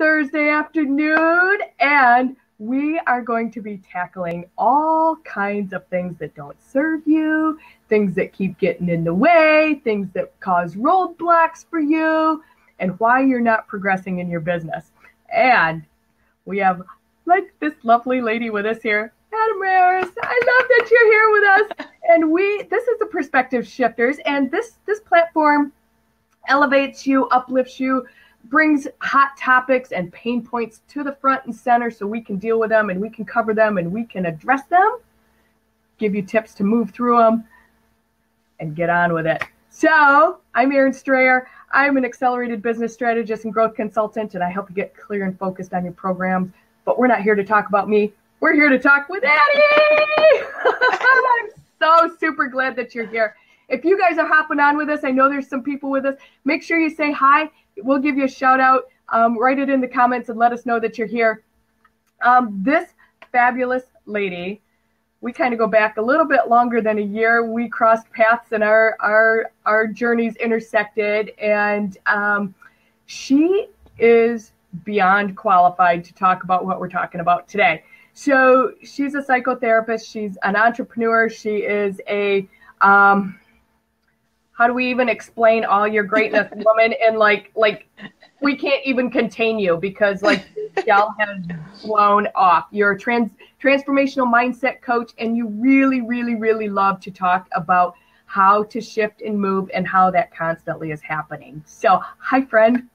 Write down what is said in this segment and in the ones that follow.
Thursday afternoon, and we are going to be tackling all kinds of things that don't serve you, things that keep getting in the way, things that cause roadblocks for you, and why you're not progressing in your business. And we have like this lovely lady with us here, Adamaris. I love that you're here with us. And this is the Perspective Shifters, and this platform elevates you, uplifts you, brings hot topics and pain points to the front and center so we can deal with them and we can cover them and we can address them, give you tips to move through them, and get on with it. So I'm Erin Strayer. I'm an accelerated business strategist and growth consultant, and I help you get clear and focused on your programs. But we're not here to talk about me. We're here to talk with Addie. I'm so super glad that you're here. If you guys are hopping on with us, I know there's some people with us. Make sure you say hi. We'll give you a shout out. Write it in the comments and let us know that you're here. This fabulous lady, we kind of go back a little bit longer than a year. We crossed paths and our journeys intersected, and she is beyond qualified to talk about what we're talking about today. So she's a psychotherapist. She's an entrepreneur. She is a how do we even explain all your greatness, woman? And like we can't even contain you because like shell has blown off. You're a transformational mindset coach, and you really, really, really love to talk about how to shift and move and how that constantly is happening. So, hi, friend.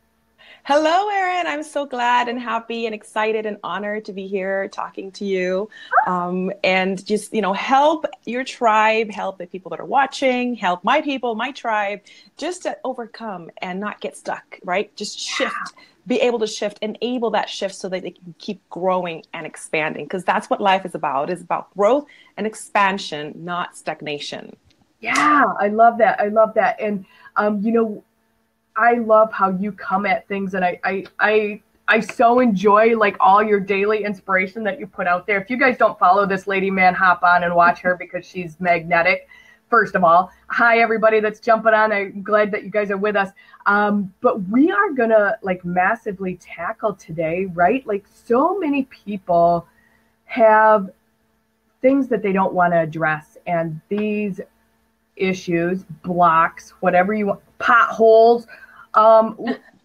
Hello, Erin. I'm so glad and happy and excited and honored to be here talking to you. And just, help your tribe, help the people that are watching, help my people, my tribe, just to overcome and not get stuck, right? Just shift, be able to shift, enable that shift so that they can keep growing and expanding. Because that's what life is about. It's about growth and expansion, not stagnation. Yeah, I love that. I love that. And, I love how you come at things, and I so enjoy like all your daily inspiration that you put out there. If you guys don't follow this lady, man, hop on and watch her because she's magnetic. First of all, hi everybody that's jumping on. I'm glad that you guys are with us. But we are gonna like massively tackle today, right? Like so many people have things that they don't want to address, and these issues, blocks, whatever you want, potholes,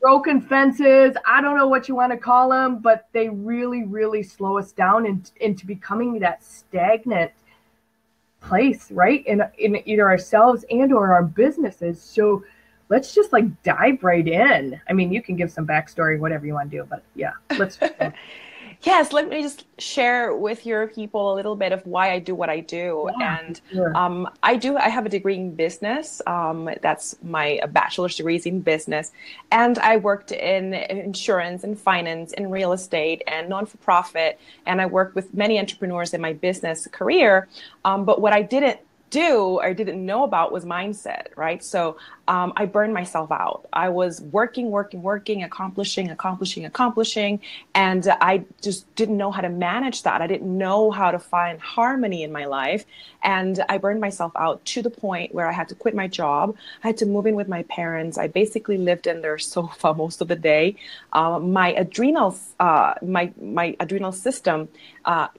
broken fences, I don't know what you want to call them, but they really, really slow us down into becoming that stagnant place, right? In either ourselves and or our businesses. So let's just like dive right in. I mean, you can give some backstory, whatever you want to do, but yeah, let's. Yes, let me just share with your people a little bit of why I do what I do. Yeah, And sure. I have a degree in business. That's my bachelor's degree in business. And I worked in insurance and finance and real estate and non-for-profit. And I worked with many entrepreneurs in my business career. But what I didn't know about was mindset, right? So I burned myself out. I was working, accomplishing, and I just didn't know how to manage that. I didn't know how to find harmony in my life, and I burned myself out to the point where I had to quit my job. I had to move in with my parents. I basically lived in their sofa most of the day. My adrenals, my adrenal system,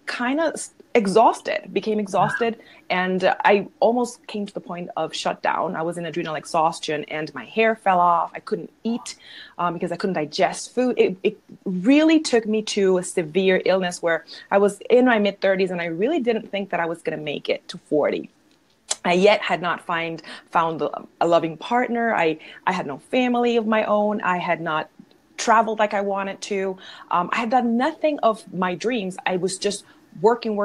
kind of became exhausted, and I almost came to the point of shutdown. I was in adrenal exhaustion, and my hair fell off. I couldn't eat because I couldn't digest food. It really took me to a severe illness where I was in my mid-30s, and I really didn't think that I was going to make it to 40. I yet had not found a loving partner. I had no family of my own. I had not traveled like I wanted to. I had done nothing of my dreams. I was just working,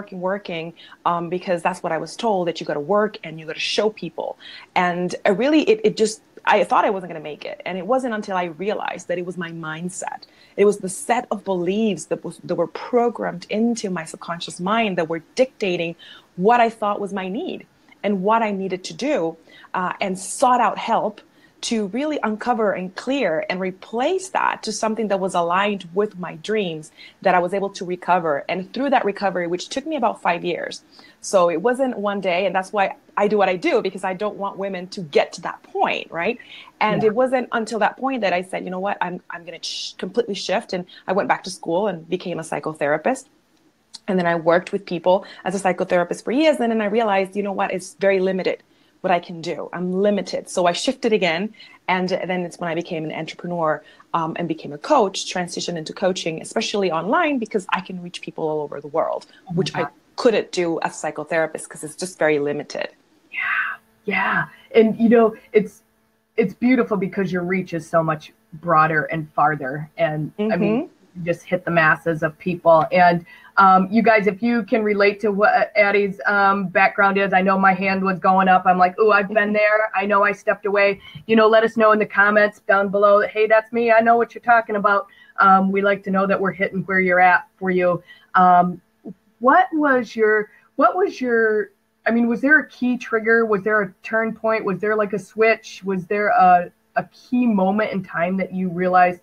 because that's what I was told, that you got to work and you got to show people. And I thought I wasn't going to make it. And it wasn't until I realized that it was my mindset. It was the set of beliefs that were programmed into my subconscious mind that were dictating what I thought was my need and what I needed to do, and sought out help to really uncover and clear and replace that to something that was aligned with my dreams, that I was able to recover. And through that recovery, which took me about 5 years. So it wasn't one day. And that's why I do what I do, because I don't want women to get to that point. Right. And it wasn't until that point that I said, you know what, I'm going to completely shift. And I went back to school and became a psychotherapist. And then I worked with people as a psychotherapist for years. And then I realized, you know what, it's very limited what I can do. I'm limited. So I shifted again. And then it's when I became an entrepreneur and became a coach, transitioned into coaching, especially online, because I can reach people all over the world, which I couldn't do as a psychotherapist because it's just very limited. Yeah. Yeah. And, it's beautiful because your reach is so much broader and farther. And I mean, you just hit the masses of people. And you guys, if you can relate to what Addie's background is, I know my hand was going up. I'm like, oh, I've been there. I know I stepped away. Let us know in the comments down below that, hey, that's me. I know what you're talking about. We like to know that we're hitting where you're at for you. What was your, was there a key trigger? Was there a turn point? Was there like a switch? Was there a key moment in time that you realized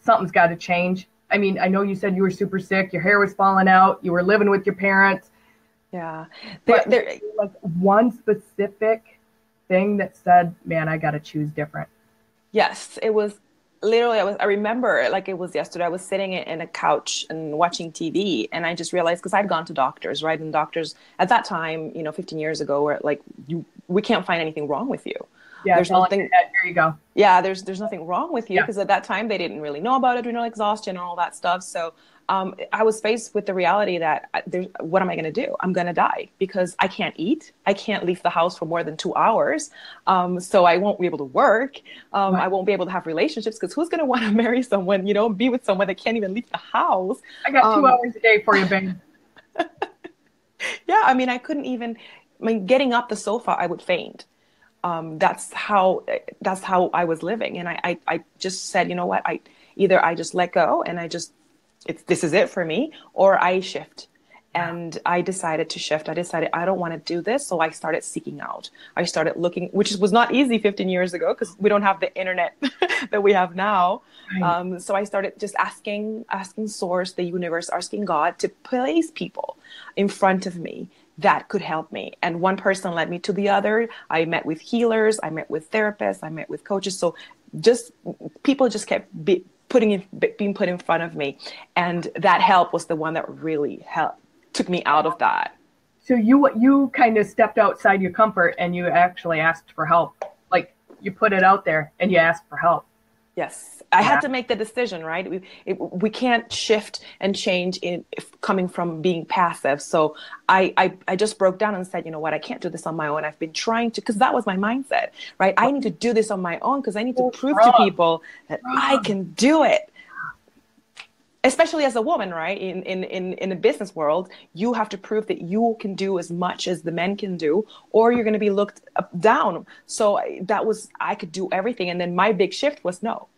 something's got to change? I mean, I know you said you were super sick, your hair was falling out, you were living with your parents. Yeah. But like one specific thing that said, man, I got to choose different. Yes, it was literally, I remember like it was yesterday. I was sitting in a couch and watching TV, and I just realized, because I'd gone to doctors, right? And doctors at that time, 15 years ago, were like, we can't find anything wrong with you. Yeah, there's nothing. Here you go. Yeah, there's nothing wrong with you, because at that time they didn't really know about adrenal exhaustion and all that stuff. So I was faced with the reality that what am I going to do? I'm going to die because I can't eat. I can't leave the house for more than 2 hours. So I won't be able to work. I won't be able to have relationships, because who's going to want to marry someone, be with someone that can't even leave the house? I got 2 hours a day for you, babe. Yeah, I mean, I couldn't even, getting up the sofa, I would faint. That's how I was living. And I just said, you know what, either I just let go and this is it for me, or I shift. And I decided to shift. I decided I don't want to do this. So I started seeking out. I started looking, which was not easy 15 years ago, because we don't have the internet that we have now. Right. So I started just asking Source, the universe, asking God to place people in front of me that could help me. And one person led me to the other. I met with healers. I met with therapists. I met with coaches. So people just kept being put in front of me. And that help was the one that really took me out of that. So you kind of stepped outside your comfort and you actually asked for help. Like, you put it out there and you asked for help. Yes. I had to make the decision, right? We can't shift and change coming from being passive. So I just broke down and said, you know what, I can't do this on my own. I've been trying to, because that was my mindset, right? I need to do this on my own because I need to prove to people that I can do it. Especially as a woman, right? In the business world, you have to prove that you can do as much as the men can do, or you're going to be looked down. So I could do everything. And then my big shift was, no,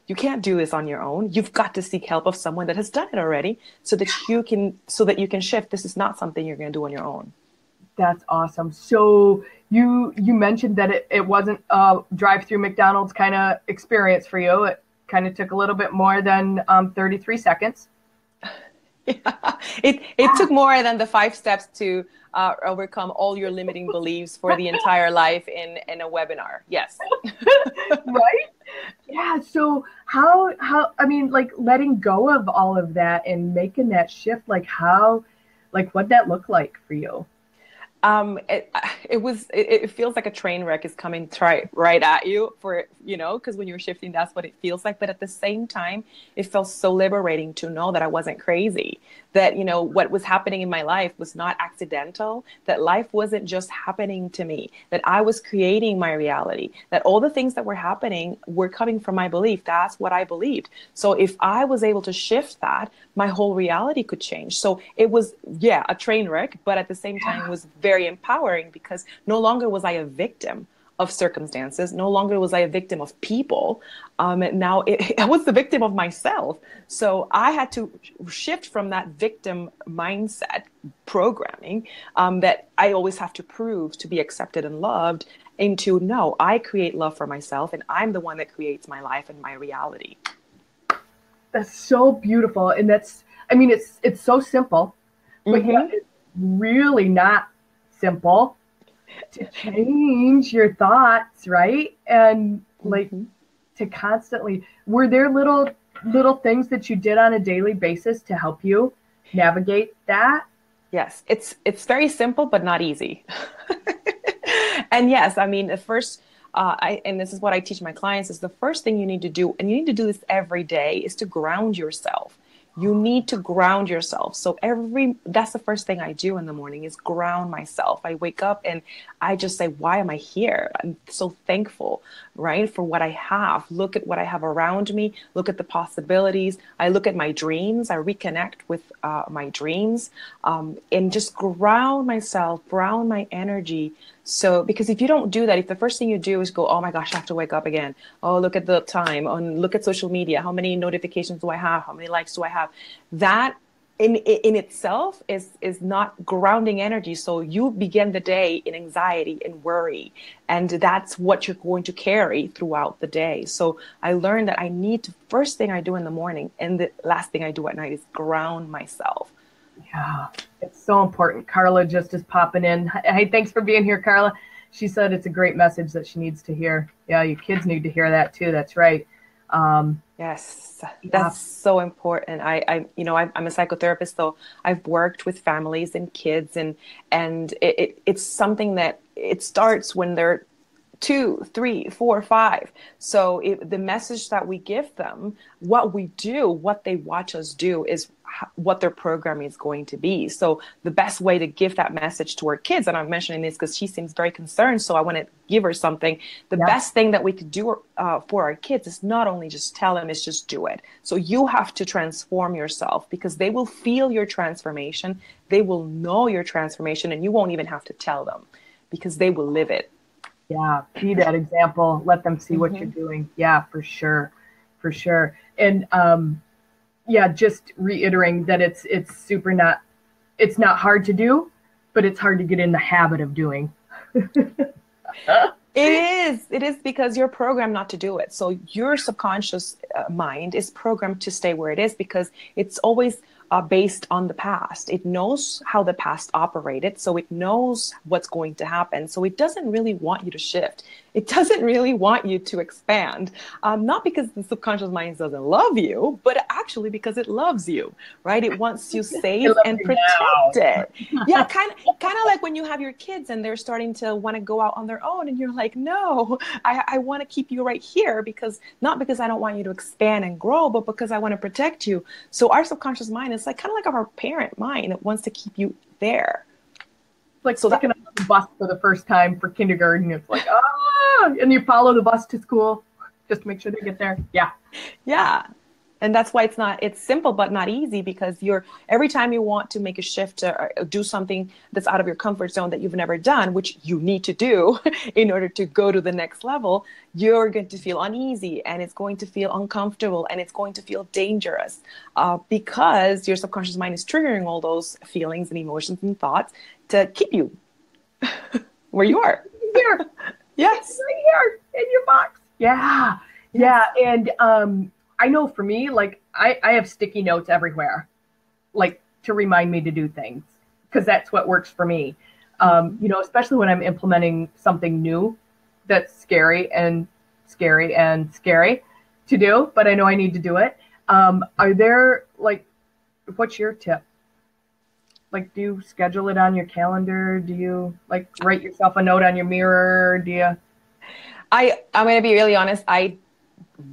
you can't do this on your own. You've got to seek help of someone that has done it already, so that you can shift. This is not something you're going to do on your own. That's awesome. So you mentioned that it wasn't a drive-through McDonald's kind of experience for you. It kind of took a little bit more than 33 seconds. Yeah, it took more than the 5 steps to overcome all your limiting beliefs for the entire life in a webinar. Yes. Right? Yeah. So how, I mean, like, letting go of all of that and making that shift, what'd that look like for you? It feels like a train wreck is coming right at you because when you're shifting, that's what it feels like. But at the same time, it felt so liberating to know that I wasn't crazy, that, what was happening in my life was not accidental, that life wasn't just happening to me, that I was creating my reality, that all the things that were happening were coming from my belief. That's what I believed. So if I was able to shift that, my whole reality could change. So it was, a train wreck, but at the same time, it was very empowering, because no longer was I a victim of circumstances. No longer was I a victim of people. Now I was the victim of myself. So I had to shift from that victim mindset programming that I always have to prove to be accepted and loved, into, no, I create love for myself and I'm the one that creates my life and my reality. That's so beautiful. And I mean, it's so simple, but yet it's really not simple to change your thoughts, right? And like to constantly, were there little things that you did on a daily basis to help you navigate that? Yes, it's very simple, but not easy. And yes, I mean, the first, and this is what I teach my clients, is the first thing you need to do, and you need to do this every day, is to ground yourself. You need to ground yourself. So that's the first thing I do in the morning, is ground myself. I wake up and I just say, why am I here? I'm so thankful, right? For what I have. Look at what I have around me. Look at the possibilities. I look at my dreams. I reconnect with my dreams, and just ground myself, ground my energy. So, because if you don't do that, if the first thing you do is go, oh my gosh, I have to wake up again. Oh, look at the time. Oh, look at social media. How many notifications do I have? How many likes do I have? That in itself is not grounding energy. So you begin the day in anxiety and worry, and that's what you're going to carry throughout the day. So I learned that I need to, first thing I do in the morning and the last thing I do at night is ground myself. Yeah, it's so important. Carla just is popping in. Hey, thanks for being here, Carla. She said it's a great message that she needs to hear. Yeah, your kids need to hear that too. That's right. Yes, that's so important. I'm a psychotherapist, so I've worked with families and kids, and it's something that it starts when they're 2, 3, 4, 5. So the message that we give them, what we do, what they watch us do, is what their programming is going to be. So the best way to give that message to our kids, and I'm mentioning this because she seems very concerned, so I want to give her something. The best thing that we could do for our kids is not only just tell them, it's just do it. So you have to transform yourself, because they will feel your transformation. They will know your transformation, and you won't even have to tell them, because they will live it. Yeah, be that example. Let them see what you're doing. Yeah, for sure. For sure. And yeah, just reiterating that it's not hard to do, but it's hard to get in the habit of doing. It is because you're programmed not to do it. So your subconscious mind is programmed to stay where it is, because it's always based on the past. It knows how the past operated, so it knows what's going to happen. So it doesn't really want you to shift. It doesn't really want you to expand. Not because the subconscious mind doesn't love you, but actually because it loves you, right? It wants you safe and protected. Yeah, kind of like when you have your kids and they're starting to want to go out on their own, and you're like, no, I want to keep you right here, because not because I don't want you to expand and grow, but because I want to protect you. So our subconscious mind is like kind of like our parent mind that wants to keep you there. Like picking up the bus for the first time for kindergarten. It's like, and you follow the bus to school just to make sure they get there. Yeah. Yeah. And that's why it's simple, but not easy, because every time you want to make a shift or do something that's out of your comfort zone that you've never done, which you need to do in order to go to the next level, you're going to feel uneasy, and it's going to feel uncomfortable, and it's going to feel dangerous, because your subconscious mind is triggering all those feelings and emotions and thoughts to keep you where you are. Here. Yes. Right here in your box. Yeah. Yes. Yeah. And I know for me, like I have sticky notes everywhere, like to remind me to do things, because that's what works for me. Especially when I'm implementing something new that's scary to do, but I know I need to do it. Are there, like, what's your tip? Like, do you schedule it on your calendar? Do you like write yourself a note on your mirror? Do you? I'm going to be really honest. I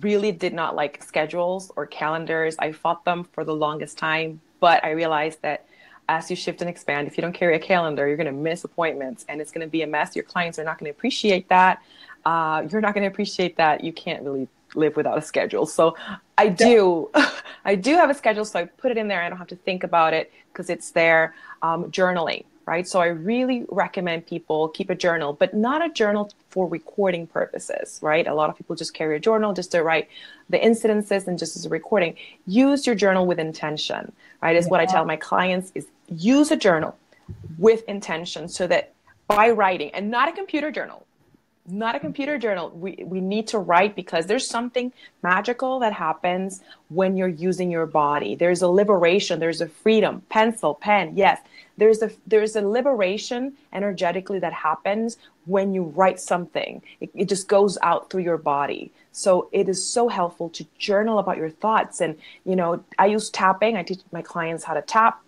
really did not like schedules or calendars. I fought them for the longest time, but I realized that as you shift and expand, if you don't carry a calendar, you're going to miss appointments, and it's going to be a mess. Your clients are not going to appreciate that. You're not going to appreciate that. You can't really live without a schedule. So I do have a schedule. So I put it in there. I don't have to think about it because it's there. Journaling, right? So I really recommend people keep a journal, but not a journal for recording purposes, right? A lot of people just carry a journal just to write the incidences and just as a recording. Use your journal with intention, right? Is what I tell my clients is use a journal with intention, so that by writing, and not a computer journal, Not a computer journal. We need to write because there's something magical that happens when you're using your body. There's a liberation, there's a freedom. Pencil, pen, yes. There's a liberation energetically that happens when you write something. It just goes out through your body. So it is so helpful to journal about your thoughts. And, I use tapping. I teach my clients how to tap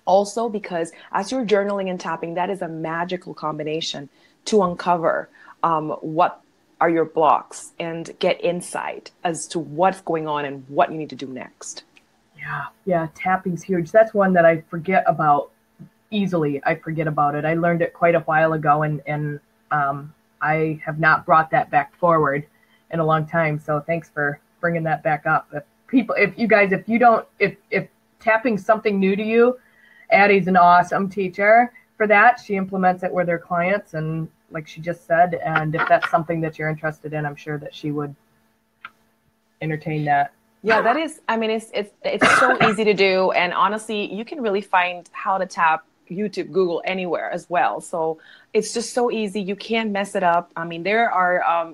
also because as you're journaling and tapping, that is a magical combination to uncover what are your blocks and get insight as to what's going on and what you need to do next. Yeah, tapping's huge. That's one that I forget about easily. I forget about it. I learned it quite a while ago, and I have not brought that back forward in a long time. So thanks for bringing that back up. If tapping's something new to you, Addie's an awesome teacher for that. She implements it with her clients, and like she just said, and if that's something that you're interested in, I'm sure that she would entertain that. Yeah, that is, I mean, it's so easy to do. And honestly, you can really find how to tap YouTube, Google, anywhere as well. So it's just so easy. You can't mess it up. I mean, there are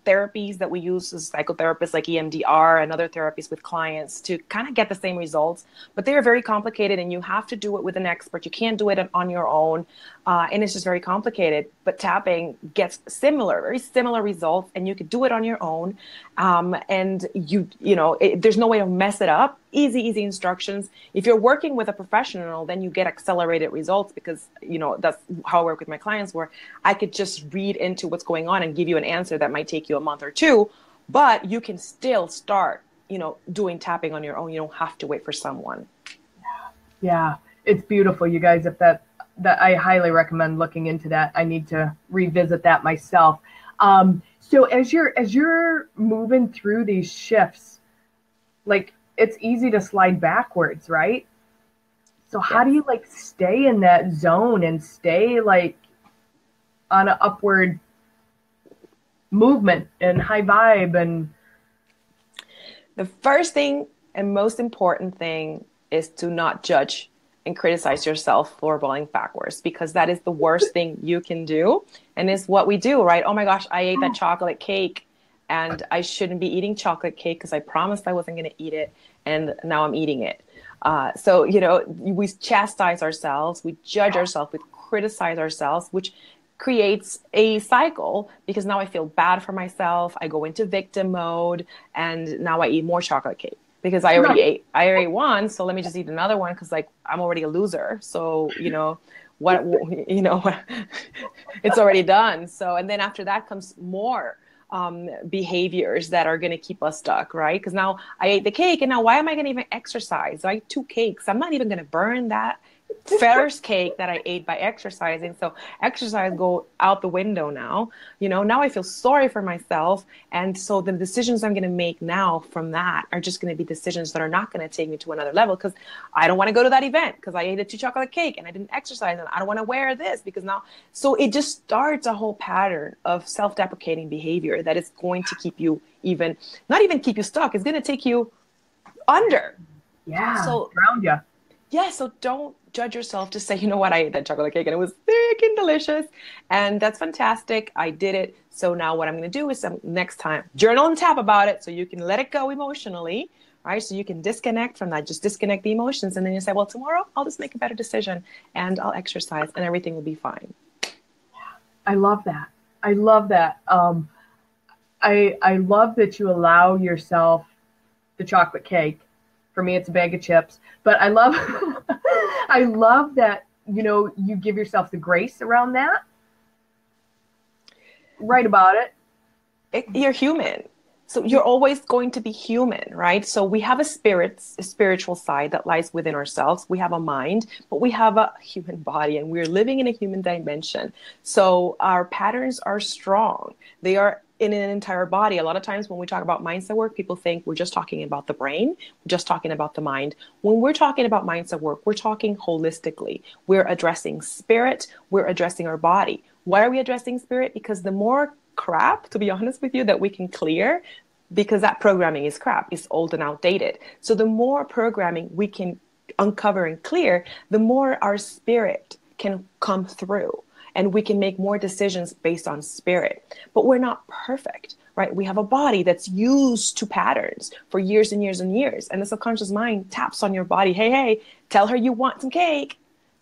therapies that we use as psychotherapists like EMDR and other therapies with clients to kind of get the same results, but they're very complicated and you have to do it with an expert. You can't do it on your own. And it's just very complicated, but tapping gets very similar results and you could do it on your own. And there's no way to mess it up. Easy instructions. If you're working with a professional, then you get accelerated results because, that's how I work with my clients, where I could just read into what's going on and give you an answer that might take you a month or two, but you can still start, doing tapping on your own. You don't have to wait for someone. Yeah, it's beautiful, you guys. If that I highly recommend looking into that. I need to revisit that myself. So as you're moving through these shifts, like it's easy to slide backwards, right? So how do you stay in that zone and stay on an upward movement and high vibe? And the first thing and most important thing is to not judge and criticize yourself for falling backwards, because that is the worst thing you can do. And it's what we do, right? Oh my gosh, I ate that chocolate cake and I shouldn't be eating chocolate cake because I promised I wasn't going to eat it. And now I'm eating it. So we chastise ourselves, we judge ourselves, we criticize ourselves, which creates a cycle because now I feel bad for myself. I go into victim mode and now I eat more chocolate cake because I already ate one. So let me just eat another one because I'm already a loser. So, it's already done. So, and then after that comes more behaviors that are going to keep us stuck, right? Because now I ate the cake and now why am I going to even exercise? I ate 2 cakes. I'm not even going to burn that first cake that I ate by exercising. So exercise go out the window now. Now I feel sorry for myself. And so the decisions I'm going to make now from that are just going to be decisions that are not going to take me to another level because I don't want to go to that event because I ate a 2 chocolate cake and I didn't exercise and I don't want to wear this because now. So it just starts a whole pattern of self-deprecating behavior that is going to keep you not even keep you stuck. It's going to take you under. Yeah. So drown you. Yeah. So don't judge yourself. Just say, you know what? I ate that chocolate cake and it was freaking delicious. And that's fantastic. I did it. So now what I'm going to do is next time journal and tap about it so you can let it go emotionally, right? So you can disconnect from that, just disconnect the emotions. And then you say, well, tomorrow I'll just make a better decision and I'll exercise and everything will be fine. I love that. I love that. I love that you allow yourself the chocolate cake. For me, it's a bag of chips, but I love, I love that, you give yourself the grace around that. Write about it. You're human. So you're always going to be human, right? So we have a spiritual side that lies within ourselves. We have a mind, but we have a human body and we're living in a human dimension. So our patterns are strong. They are in an entire body. A lot of times when we talk about mindset work, people think we're just talking about the brain, we're just talking about the mind. When we're talking about mindset work, we're talking holistically. We're addressing spirit, we're addressing our body. Why are we addressing spirit? Because the more crap, to be honest with you, that we can clear, because that programming is crap, it's old and outdated. So the more programming we can uncover and clear, the more our spirit can come through. and we can make more decisions based on spirit. But we're not perfect, right? We have a body that's used to patterns for years and years and years. And the subconscious mind taps on your body. Hey, hey, tell her you want some cake.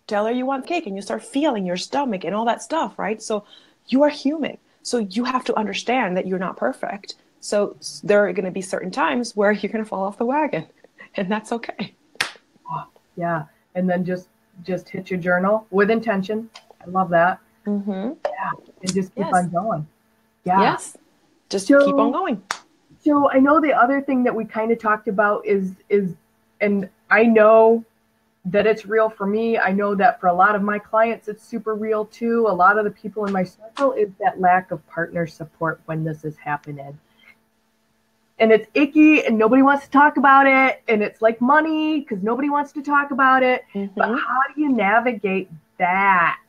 Tell her you want cake, and you start feeling your stomach and all that stuff, right? So you are human. So you have to understand that you're not perfect. So there are going to be certain times where you're going to fall off the wagon, and that's okay. Yeah. And then just hit your journal with intention. I love that. Mm-hmm. Yeah. And just keep Yes. on going. Yeah. Yes. Just keep on going. So I know the other thing that we kind of talked about is, and I know that it's real for me. I know that for a lot of my clients, it's super real too. A lot of the people in my circle is that lack of partner support when this is happening. And it's icky and nobody wants to talk about it. And it's like money because nobody wants to talk about it. Mm-hmm. But how do you navigate that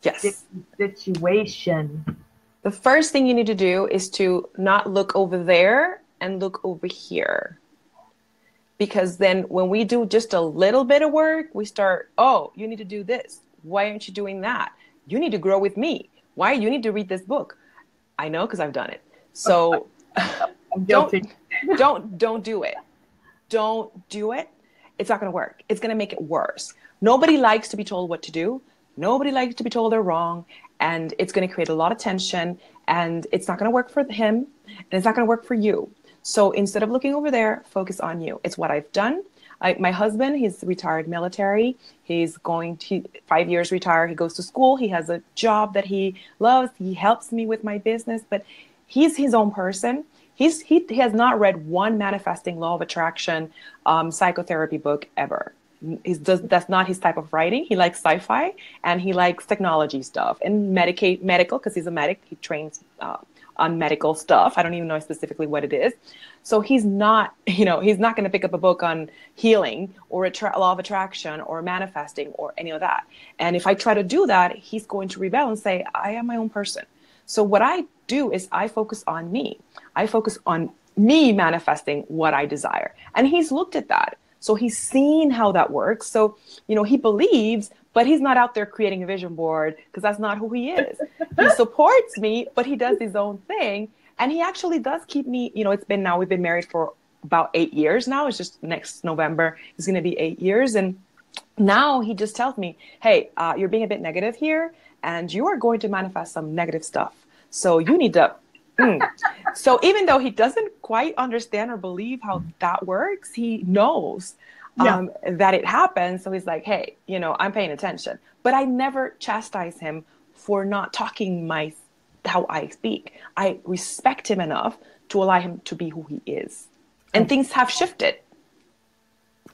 Yes. situation? The first thing you need to do is to not look over there and look over here. Because then when we do just a little bit of work, we start, oh, you need to do this. Why aren't you doing that? You need to grow with me. Why? You need to read this book. I know, because I've done it. So I'm guilty. Don't do it. Don't do it. It's not going to work. It's going to make it worse. Nobody likes to be told what to do. Nobody likes to be told they're wrong. And it's going to create a lot of tension. And it's not going to work for him. And it's not going to work for you. So instead of looking over there, focus on you. It's what I've done. My husband, he's retired military. He's 5 years retired. He goes to school. He has a job that he loves. He helps me with my business, but he's his own person. He has not read one manifesting law of attraction psychotherapy book ever. That's not his type of writing. He likes sci-fi and he likes technology stuff and medical, because he's a medic. He trains on medical stuff. I don't even know specifically what it is. So he's not going to pick up a book on healing or law of attraction or manifesting or any of that. And if I try to do that, he's going to rebel and say, I am my own person. So what I do is I focus on me. I focus on me manifesting what I desire. And he's looked at that. So he's seen how that works. So, he believes, but he's not out there creating a vision board because that's not who he is. He supports me, but he does his own thing. And he actually does keep me, we've been married for about 8 years now. It's just next November is going to be 8 years. And now he just tells me, hey, you're being a bit negative here and you are going to manifest some negative stuff. So you need to. So even though he doesn't quite understand or believe how that works, he knows that it happens. So he's like, hey, I'm paying attention. But I never chastise him for not talking how I speak. I respect him enough to allow him to be who he is. And things have shifted.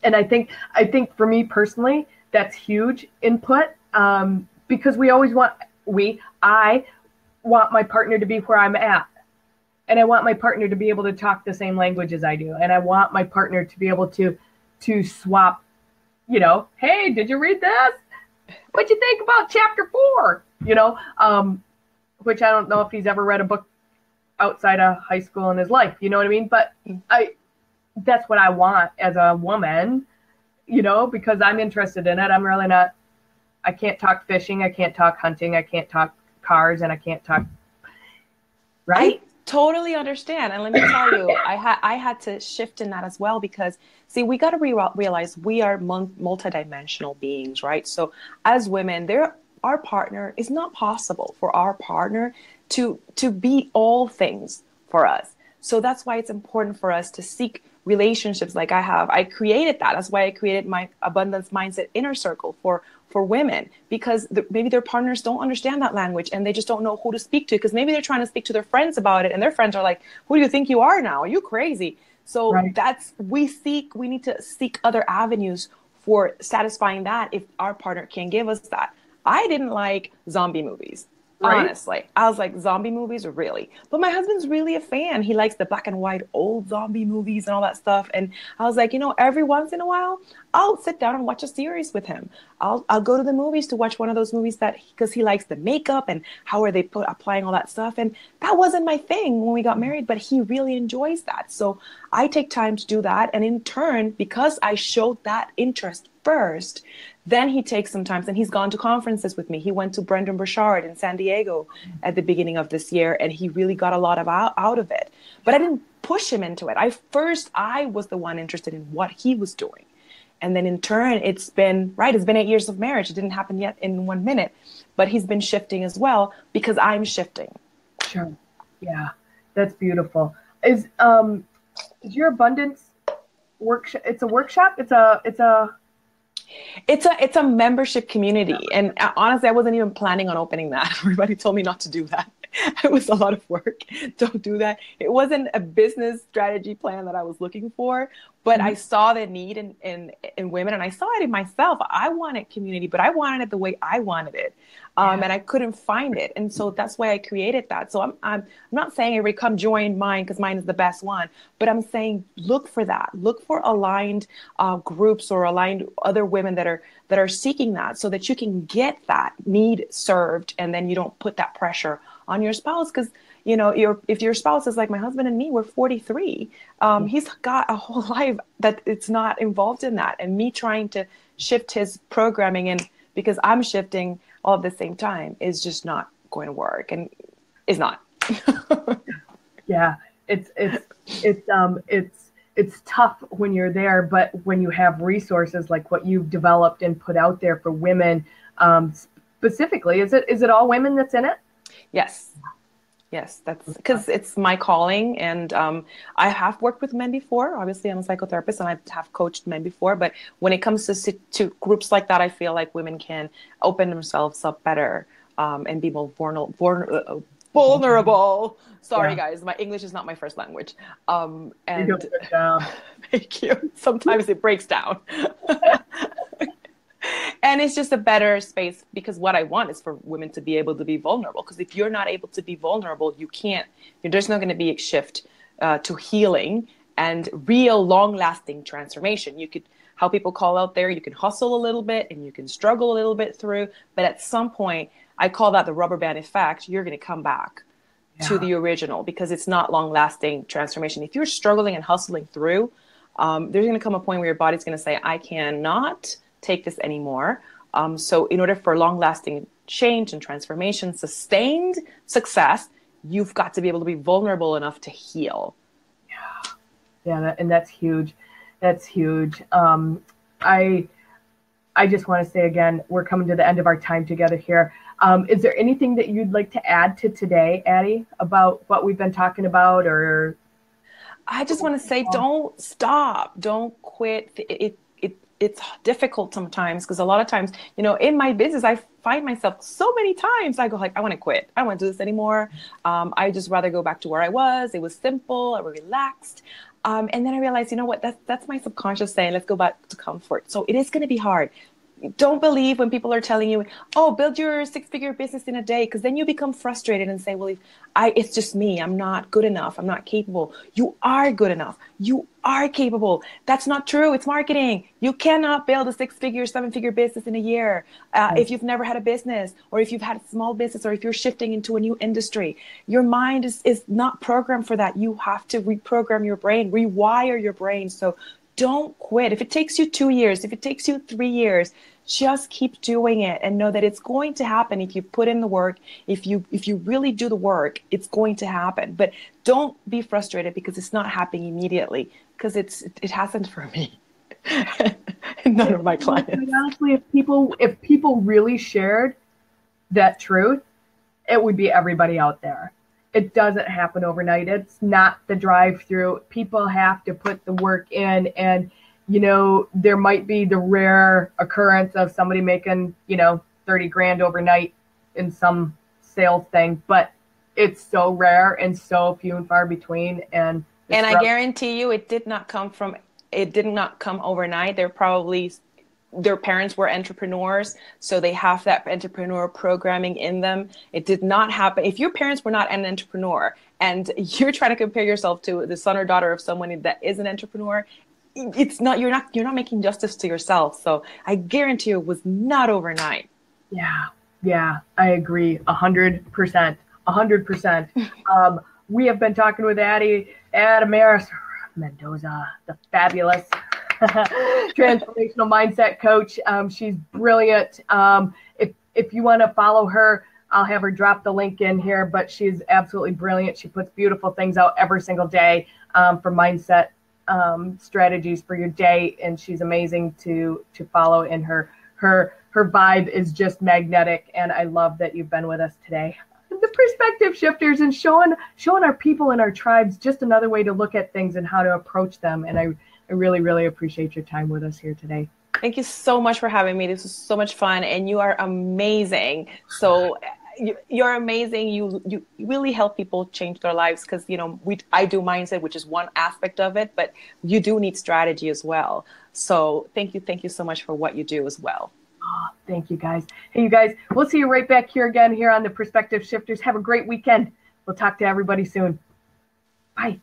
And I think for me personally, that's huge input because I want my partner to be where I'm at. And I want my partner to be able to talk the same language as I do. And I want my partner to be able to swap, hey, did you read this? What'd you think about chapter 4? Which I don't know if he's ever read a book outside of high school in his life. You know what I mean? But that's what I want as a woman, because I'm interested in it. I'm really not, I can't talk fishing. I can't talk hunting. I can't talk cars, and I can't talk, right? I totally understand. And let me tell you, I had to shift in that as well, because see, we got to realize we are multidimensional beings, right? So as women, our partner is not possible for our partner to be all things for us. So that's why it's important for us to seek relationships like I have. I created that. That's why I created my abundance mindset inner circle for women, because maybe their partners don't understand that language and they just don't know who to speak to, because maybe they're trying to speak to their friends about it and their friends are like, who do you think you are now? Are you crazy? So right. we need to seek other avenues for satisfying that if our partner can give us that. I didn't like zombie movies. Right. Honestly, I was like, zombie movies, really? But my husband's really a fan. He likes the black and white old zombie movies and all that stuff. And I was like, every once in a while, I'll sit down and watch a series with him. I'll go to the movies to watch one of those movies because he likes the makeup and how are they applying all that stuff. And that wasn't my thing when we got married, but he really enjoys that. So I take time to do that. And in turn, because I showed that interest first, Then he takes some time and he's gone to conferences with me. He went to Brendan Burchard in San Diego at the beginning of this year, and he really got a lot out of it. But I didn't push him into it. I was the one interested in what he was doing. And then in turn, it's been 8 years of marriage. It didn't happen yet in 1 minute, but he's been shifting as well because I'm shifting. Sure. Yeah, that's beautiful. Is your abundance workshop? It's a workshop. It's a membership community. And honestly, I wasn't even planning on opening that. Everybody told me not to do that. It was a lot of work. Don't do that. It wasn't a business strategy plan that I was looking for, but I saw the need in women, and I saw it in myself. I wanted community, but I wanted it the way I wanted it. And I couldn't find it. And so that's why I created that. So I'm not saying everybody come join mine because mine is the best one, but I'm saying look for that. Look for aligned groups or aligned other women that are seeking that, so that you can get that need served, and then you don't put that pressure on your spouse. Because if your spouse is like my husband and me, we're 43. He's got a whole life that it's not involved in that, and me trying to shift his programming and because I'm shifting all at the same time is just not going to work, and is not. Yeah, it's tough when you're there, but when you have resources like what you've developed and put out there for women, specifically, is it all women that's in it? Yes, that's because it's my calling, and I have worked with men before. Obviously, I'm a psychotherapist, and I have coached men before. But when it comes to groups like that, I feel like women can open themselves up better and be more vulnerable. Sorry, guys, my English is not my first language. And thank you. Sometimes it breaks down. And it's just a better space, because what I want is for women to be able to be vulnerable. Because if you're not able to be vulnerable, there's not going to be a shift to healing and real long-lasting transformation. You could, how people call out there, you can hustle a little bit and you can struggle a little bit through. But at some point, I call that the rubber band effect. You're going to come back to the original, because it's not long-lasting transformation. If you're struggling and hustling through, there's going to come a point where your body's going to say, I cannot take this anymore. So in order for long-lasting change and transformation, sustained success, you've got to be able to be vulnerable enough to heal. And that's huge. That's huge. I just want to say again, we're coming to the end of our time together here. Is there anything that you'd like to add to today, Addie, about what we've been talking about? Or I just want to say, don't stop. Don't quit. It's difficult sometimes, because a lot of times, in my business, I find myself so many times I go like, I want to quit. I don't want to do this anymore. I just rather go back to where I was. It was simple. I was relaxed. And then I realized, you know what, that's my subconscious saying, let's go back to comfort. So it is going to be hard. Don't believe when people are telling you, oh, build your 6-figure business in a day, because then you become frustrated and say, well, it's just me. I'm not good enough. I'm not capable. You are good enough. You are capable. That's not true. It's marketing. You cannot build a 6-figure, 7-figure business in a year if you've never had a business, or if you've had a small business, or if you're shifting into a new industry. Your mind is not programmed for that. You have to reprogram your brain, rewire your brain. So don't quit. If it takes you 2 years, if it takes you 3 years, just keep doing it, and know that it's going to happen. If you put in the work, if you really do the work, it's going to happen. But don't be frustrated because it's not happening immediately, because it hasn't for me. None of my clients. Honestly, if people really shared that truth, it would be everybody out there. It doesn't happen overnight. It's not the drive-through. People have to put the work in, and there might be the rare occurrence of somebody making, 30 grand overnight in some sales thing, but it's so rare and so few and far between. And I guarantee you it did not come overnight. Their parents were entrepreneurs, so they have that entrepreneur programming in them. It did not happen. If your parents were not an entrepreneur and you're trying to compare yourself to the son or daughter of someone that is an entrepreneur, you're not making justice to yourself. So I guarantee you it was not overnight. Yeah, I agree 100%. 100%. We have been talking with Adamaris Mendoza, the fabulous transformational mindset coach. She's brilliant. If you want to follow her, I'll have her drop the link in here, but she's absolutely brilliant. She puts beautiful things out every single day for mindset strategies for your day, and she's amazing to follow. And her vibe is just magnetic, and I love that you've been with us today. The perspective shifters and showing our people and our tribes just another way to look at things and how to approach them. And I really, really appreciate your time with us here today. Thank you so much for having me. This was so much fun, and you are amazing. So you're amazing. You really help people change their lives, because I do mindset, which is one aspect of it, but you do need strategy as well. So thank you so much for what you do as well. Oh, thank you, guys. Hey, you guys, we'll see you right back here again here on the Perspective Shifters. Have a great weekend. We'll talk to everybody soon. Bye.